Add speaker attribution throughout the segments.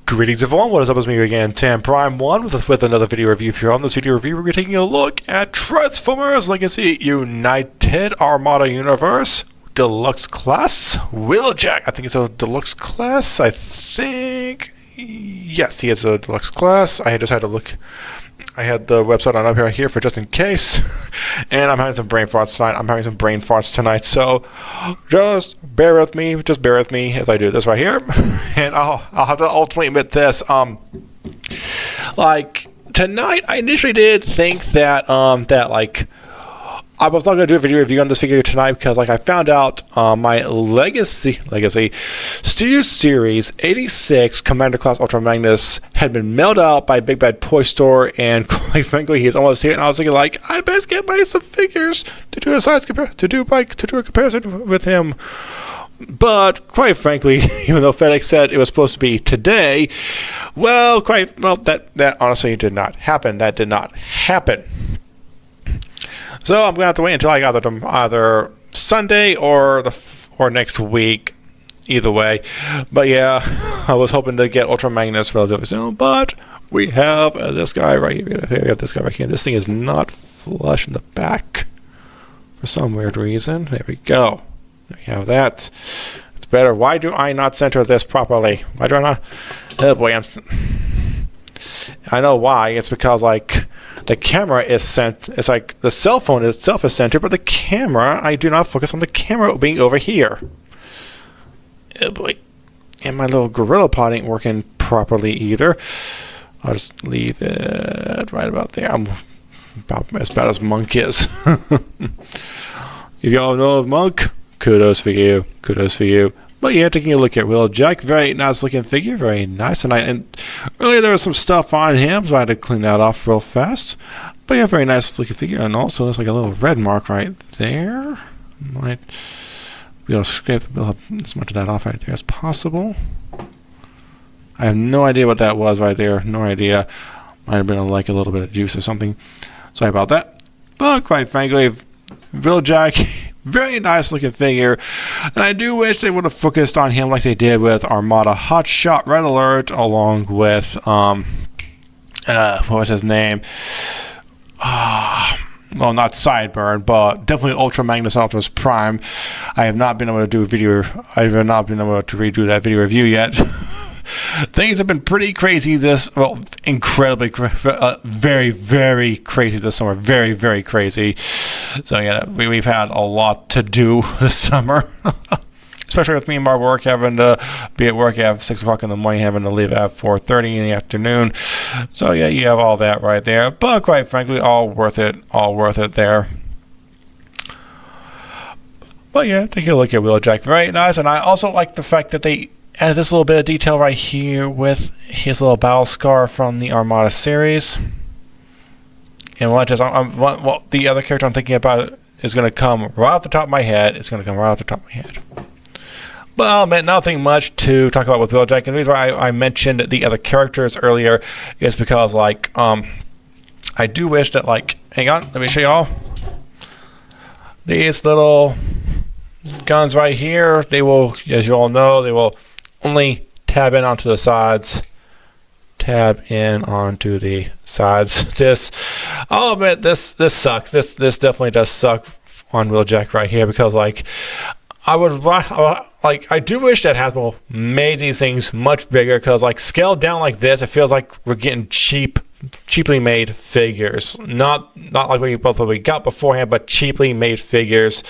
Speaker 1: Greetings everyone, what is up? It's me again, Tam Prime 1 with another video review for you. On this video review, we're taking a look at Transformers Legacy United Armada Universe Deluxe Class Wheeljack. I think it's a Deluxe Class, I think. Yes, he is a Deluxe Class. I just had to look. I had the website on up here for just in case. And I'm having some brain farts tonight. So just bear with me. Just bear with me as I do this right here. And I'll have to ultimately admit this. Like tonight, I initially did think that I was not going to do a video review on this figure tonight because I found out my Legacy Studio Series 86 Commander Class Ultra Magnus had been mailed out by Big Bad Toy Store, and quite frankly, he's almost here. And I was thinking, I best get my some figures to do a comparison with him. But quite frankly, even though FedEx said it was supposed to be today, that honestly did not happen. That did not happen. So I'm going to have to wait until I got them either Sunday or next week, either way. But yeah, I was hoping to get Ultra Magnus relatively soon, but we have this guy right here. We got this guy right here. This thing is not flush in the back for some weird reason. There we go. There we have that. It's better. Why do I not center this properly? Why do I not? Oh boy, I know why. It's because the camera is sent. It's like the cell phone itself is centered, but the camera, I do not focus on the camera being over here. Oh boy. And my little gorilla pod ain't working properly either. I'll just leave it right about there. I'm about as bad as Monk is. If y'all know of Monk, kudos for you. Kudos for you. But yeah, taking a look at Wheeljack, very nice looking figure, very nice. And earlier there was some stuff on him, so I had to clean that off real fast. But yeah, very nice looking figure, and also there's like a little red mark right there. Might be able to scrape as much of that off right there as possible. I have no idea what that was right there. No idea. Might have been a little bit of juice or something. Sorry about that. But quite frankly, Wheeljack. Very nice looking figure, and I do wish they would have focused on him like they did with Armada Hotshot Red Alert, along with what was his name? Well, not Sideburn, but definitely Ultra Magnus Optimus Prime. I have not been able to do a video. I have not been able to redo that video review yet. Things have been pretty crazy incredibly, very, very crazy this summer. Very, very crazy. So yeah, we've had a lot to do this summer. Especially with me and my work, having to be at work at 6 o'clock in the morning, having to leave at 4:30 in the afternoon. So yeah, you have all that right there. But quite frankly, all worth it there. But yeah, taking a look at Wheeljack, very nice. And I also like the fact that they added this little bit of detail right here with his little battle scar from the Armada series. And the other character I'm thinking about is going to come right off the top of my head. It's going to come right off the top of my head. Well, nothing much to talk about with Wheeljack. And the reason why I mentioned the other characters earlier is because, I do wish that, hang on, let me show y'all. These little guns right here, they will, as you all know, they will only tab in onto the sides. Tab in onto the sides. I'll admit this sucks. This definitely does suck on Wheeljack right here, because I do wish that Hasbro made these things much bigger, because scaled down like this, it feels like we're getting cheaply made figures. Not like we got beforehand, but cheaply made figures.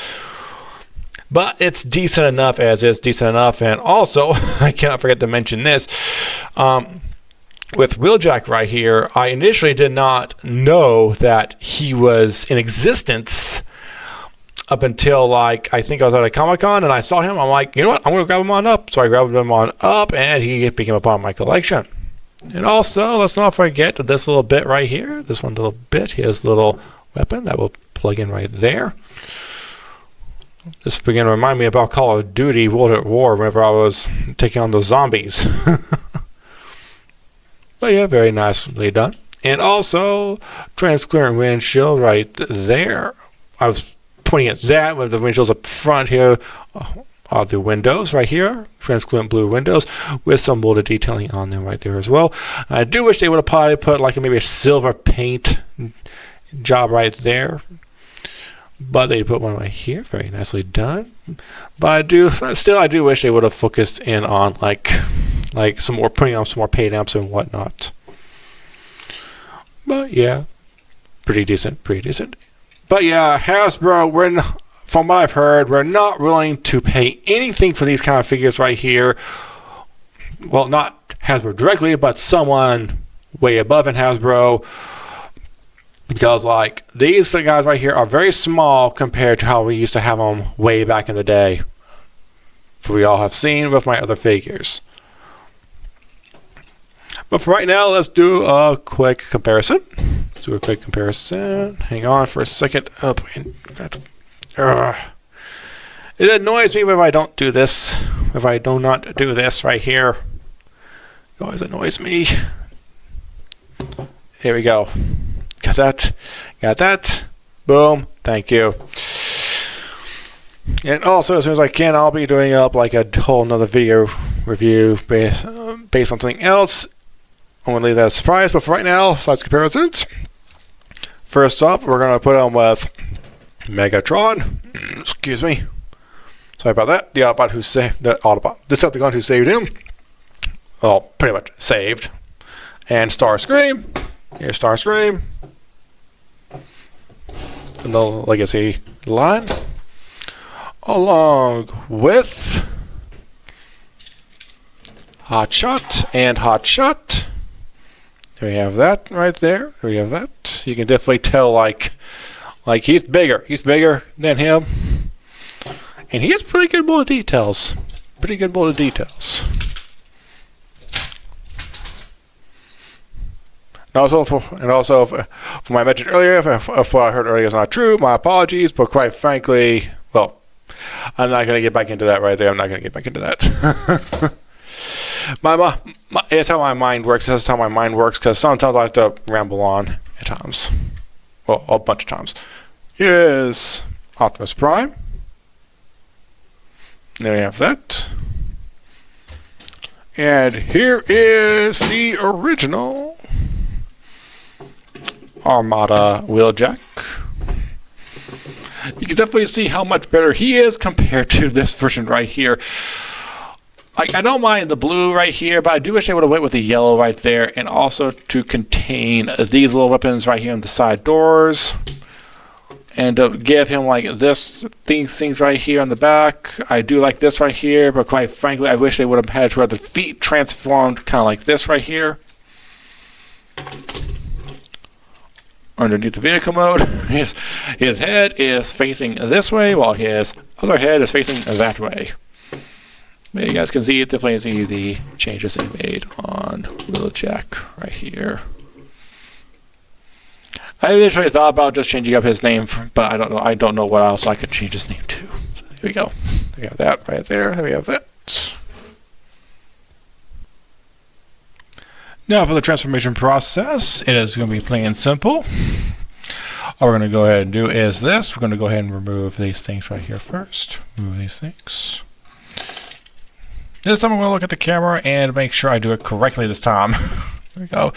Speaker 1: But it's decent enough as is, decent enough. And also, I cannot forget to mention this. With Wheeljack right here, I initially did not know that he was in existence up until I think I was at a Comic-Con and I saw him. I'm like, you know what? I'm going to grab him on up. So I grabbed him on up, and he became a part of my collection. And also, let's not forget this little bit right here. This one little bit, his little weapon that will plug in right there. This began to remind me about Call of Duty World at War whenever I was taking on those zombies. But yeah, very nicely done. And also, transparent windshield right there. I was pointing at that with the windshields up front here. are the windows right here, translucent blue windows with some molded detailing on them right there as well. I do wish they would have probably put like maybe a silver paint job right there, but they put one right here, very nicely done. But I do wish they would have focused in on like some more, putting on some more paint amps and whatnot. But yeah, pretty decent. But yeah, Hasbro, from what I've heard, we're not willing to pay anything for these kind of figures right here. Well, not Hasbro directly, but someone way above in Hasbro. Because, like, these guys right here are very small compared to how we used to have them way back in the day. We all have seen with my other figures. But for right now, let's do a quick comparison. Hang on for a second. It annoys me if I don't do this. If I do not do this right here. It always annoys me. Here we go. Got that. Boom. Thank you. And also, as soon as I can, I'll be doing up like a whole another video review based on something else. I'm going to leave that as a surprise, but for right now, size comparisons. First up, we're going to put on with Megatron. Excuse me. Sorry about that. The Autobot who saved the Decepticon who saved him. Well, pretty much saved. And Starscream. Here's Starscream. And the Legacy line. Along with Hotshot and Hotshot. There we have that right there. There we have that. You can definitely tell like he's bigger. He's bigger than him. And he has pretty good molded details. And also for my mention earlier, if what I heard earlier is not true, my apologies. But quite frankly, well, I'm not going to get back into that right there. I'm not going to get back into that. It's how my mind works. That's how my mind works, because sometimes I have to ramble on at times. Well, a bunch of times. Here's Optimus Prime. There we have that. And here is the original Armada Wheeljack. You can definitely see how much better he is compared to this version right here. Like, I don't mind the blue right here, but I do wish they would have went with the yellow right there, and also to contain these little weapons right here on the side doors, and to give him like these things right here on the back. I do like this right here, but quite frankly, I wish they would have had to have the feet transformed kind of like this right here. Underneath the vehicle mode, his head is facing this way, while his other head is facing that way. But you guys can definitely see the changes they made on Wheeljack right here. I initially thought about just changing up his name, but I don't know what else I could change his name to. So here we go. We have that right there. There we have that. Now for the transformation process, it is going to be plain and simple. All we're going to go ahead and do is this. We're going to go ahead and remove these things right here first. Remove these things. This time I'm going to look at the camera and make sure I do it correctly this time. There we go.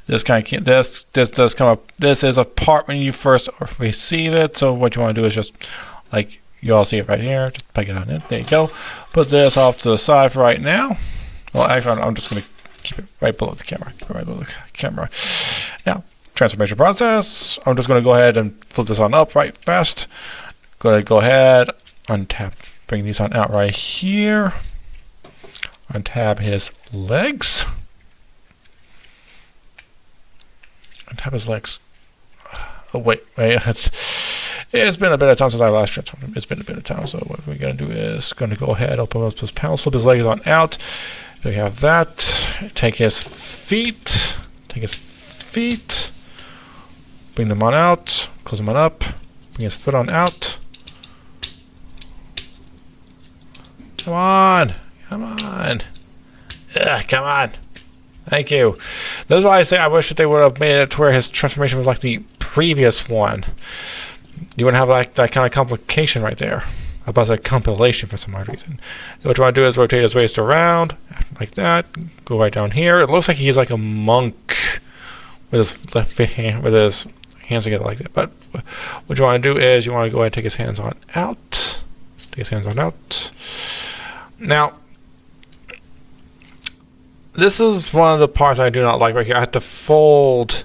Speaker 1: This does come up. This is a part when you first receive it. So what you want to do is just, like, you all see it right here. Just peg it on it. There you go. Put this off to the side for right now. Well, actually, I'm just going to keep it right below the camera. Right below the camera. Now, transformation process. I'm just going to go ahead and flip this on up right fast. Go ahead, untap, bring these on out right here. Untap his legs. Untap his legs. Oh, wait. It's been a bit of time since I last transformed him. It's been a bit of time. So what we're going to do is going to go ahead, open up those panels, flip his legs on out. There we have that. Take his feet. Bring them on out. Close them on up. Bring his foot on out. Come on. Come on. Come on. Thank you. That's why I say I wish that they would have made it to where his transformation was like the previous one. You wouldn't have like that kind of complication right there. about a compilation for some odd reason. What you want to do is rotate his waist around like that. Go right down here. It looks like he's like a monk with his left hand, with his hands together like that. But what you want to do is you want to go ahead and take his hands on out. Take his hands on out. Now, this is one of the parts I do not like right here. I have to fold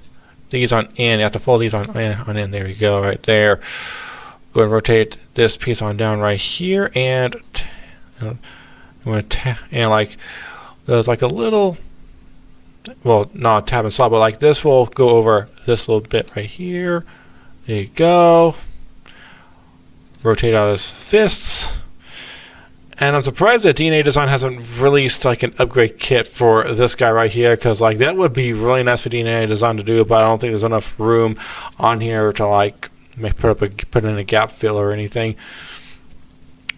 Speaker 1: these on in. You have to fold these on in. There you go, right there. Go and rotate this piece on down right here, and like there's like a little, well, not tap and slide, but like this will go over this little bit right here. There you go. Rotate out his fists. And I'm surprised that DNA Design hasn't released like an upgrade kit for this guy right here, because like that would be really nice for DNA Design to do, but I don't think there's enough room on here to like put in a gap fill or anything.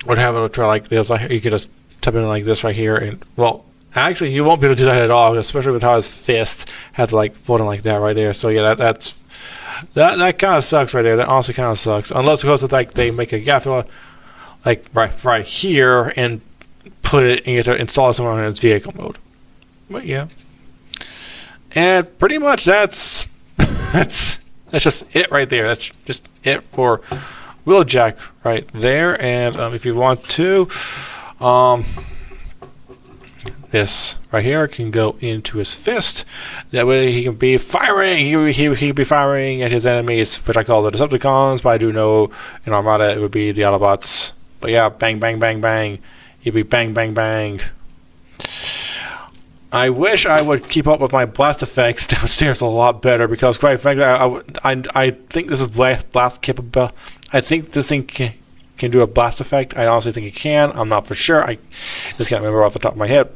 Speaker 1: Would have it try like this, like you could just type in like this right here, and well, actually you won't be able to do that at all, especially with how his fists have to like fold in like that right there. So yeah, that kind of sucks right there. That honestly kind of sucks, unless of course it's like they make a gap fill like right here and put it, and you have to install it somewhere in its vehicle mode. But yeah, and pretty much that's just it right there. That's just it for Wheeljack right there. And if you want to, this right here can go into his fist. That way he can be firing. He can be firing at his enemies, which I call the Decepticons, but I do know in Armada it would be the Autobots. But yeah, bang, bang, bang, bang. He'd be bang, bang, bang. I wish I would keep up with my blast effects downstairs a lot better, because quite frankly, I think this is blast capable. I think this thing can do a blast effect. I honestly think it can. I'm not for sure. I just can't remember off the top of my head.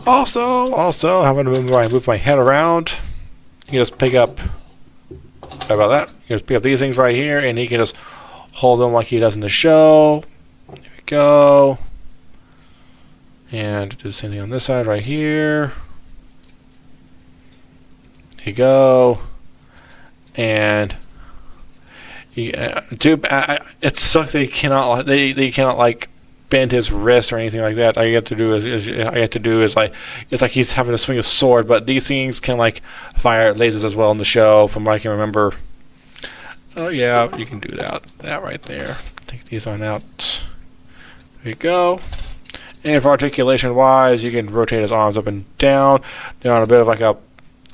Speaker 1: Also, having to move my head around, you can just pick up. Sorry about that. You can just pick up these things right here, and he can just hold them like he does in the show. There we go. And do the same thing on this side right here. There you go. And it sucks that he cannot. They cannot like bend his wrist or anything like that. All you have to do is like it's like he's having to swing a sword. But these things can like fire lasers as well in the show, from what I can remember. Oh yeah, you can do that. That right there. Take these on out. There you go. And for articulation wise, you can rotate his arms up and down. They're on a bit of like a,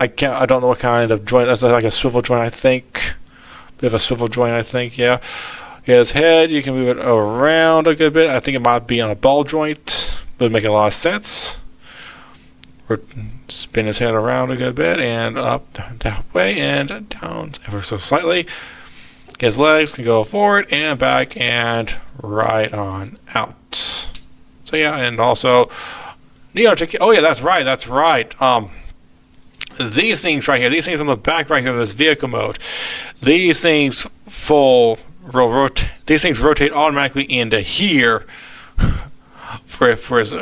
Speaker 1: I don't know what kind of joint. That's like a swivel joint, I think. Bit of a swivel joint, I think. Yeah. His head, you can move it around a good bit. I think it might be on a ball joint. Would make a lot of sense. Spin his head around a good bit and up that way and down ever so slightly. His legs can go forward and back and right on out. So yeah, and also oh yeah, that's right. These things right here, these things on the back right here of this vehicle mode, these things these things rotate automatically into here for his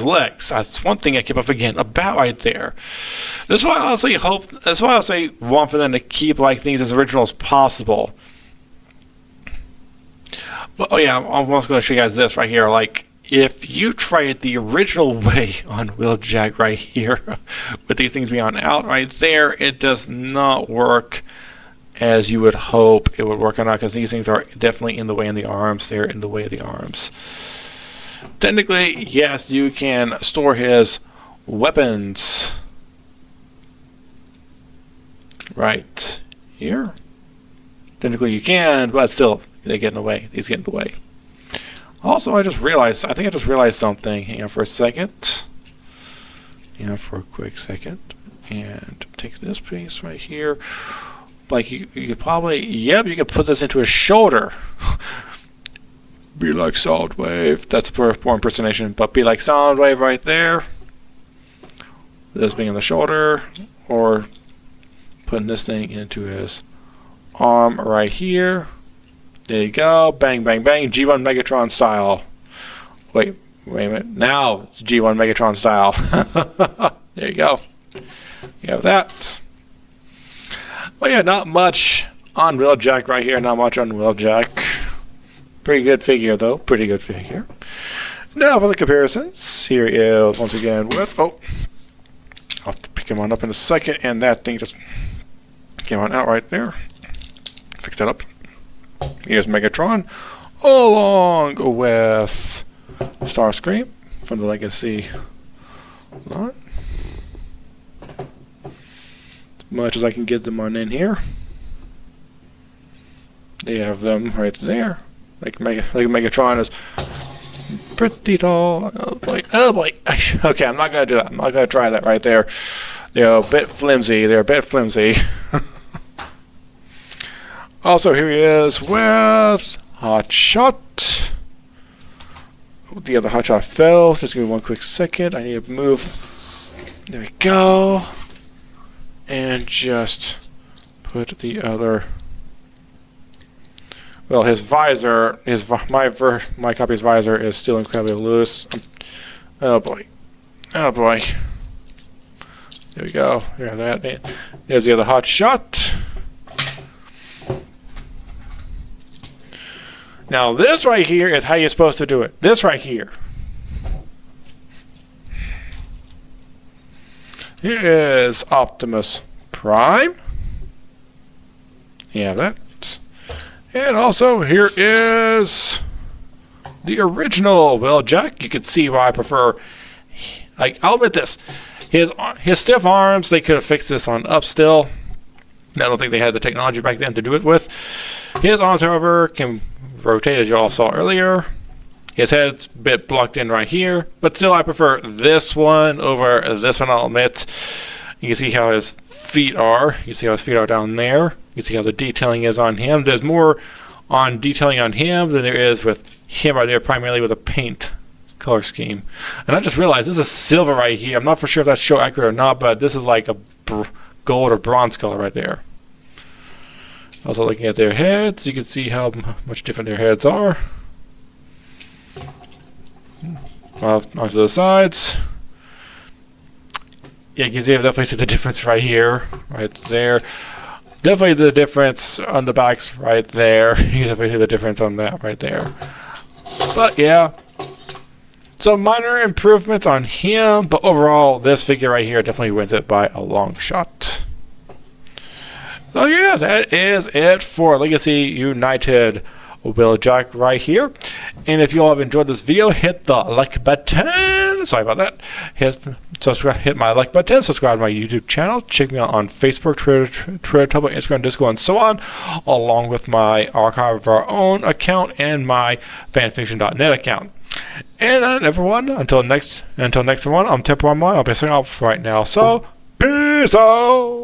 Speaker 1: legs. That's one thing I keep on forgetting about right there. This is why I honestly hope. That's why I say want for them to keep like things as original as possible. But oh yeah, I'm also going to show you guys this right here. Like, if you try it the original way on Wheeljack right here, with these things being on out right there, it does not work as you would hope it would work on out, because these things are definitely in the way in the arms. They're in the way of the arms. Technically, yes, you can store his weapons right here. Technically you can, but still, they get in the way. These get in the way. Also, I think I just realized something. Hang on for a second. Hang on for a quick second. And take this piece right here. Like, you could probably, yep, you could put this into his shoulder. Be like Soundwave. That's poor impersonation, but be like Soundwave right there. This being in the shoulder, or putting this thing into his arm right here. There you go. Bang, bang, bang. G1 Megatron style. Wait a minute. Now it's G1 Megatron style. There you go. You have that. Well, yeah, not much on Wheeljack right here. Not much on Wheeljack. Pretty good figure, though. Pretty good figure. Now for the comparisons. Here is, once again, with... Oh, I'll have to pick him on up in a second, and that thing just came on out right there. Pick that up. Here's Megatron, along with Starscream from the Legacy line. As much as I can get them on in here. They have them right there. Like Megatron is pretty tall. Oh boy. Oh boy. Okay, I'm not going to do that. I'm not going to try that right there. They're a bit flimsy. They're a bit flimsy. Also, here he is with Hotshot. The other Hotshot fell. Just give me one quick second. I need to move. There we go. And just put the other... Well, his visor, my copy's visor is still incredibly loose. Oh boy. Oh boy. There we go. There's that. There's the other Hotshot. Now, this right here is how you're supposed to do it. This right here. Here is Optimus Prime. Yeah, that. And also, here is the original Wheeljack. You can see why I prefer... Like, I'll admit this. His stiff arms, they could have fixed this on up still. I don't think they had the technology back then to do it with. His arms, however, can rotate, as you all saw earlier. His head's a bit blocked in right here, but still I prefer this one over this one, I'll admit. You can see how his feet are. You see how his feet are down there. You can see how the detailing is on him. There's more on detailing on him than there is with him right there, primarily with a paint color scheme. And I just realized this is silver right here. I'm not for sure if that's show accurate or not, but this is like a gold or bronze color right there. Also looking at their heads, you can see how much different their heads are. Onto the sides. Yeah, you can definitely see the difference right here, right there. Definitely the difference on the backs right there. You can definitely see the difference on that right there. But yeah, some minor improvements on him, but overall, this figure right here definitely wins it by a long shot. So yeah, that is it for Legacy United Wheeljack right here. And if you all have enjoyed this video, hit the like button. Sorry about that. Hit my like button. Subscribe to my YouTube channel. Check me out on Facebook, Twitter, Tumblr, Instagram, Discord, and so on, along with my Archive of Our Own account and my fanfiction.net account. And everyone, until next one, I'm Temple Armada. I'll be signing off right now. So peace out.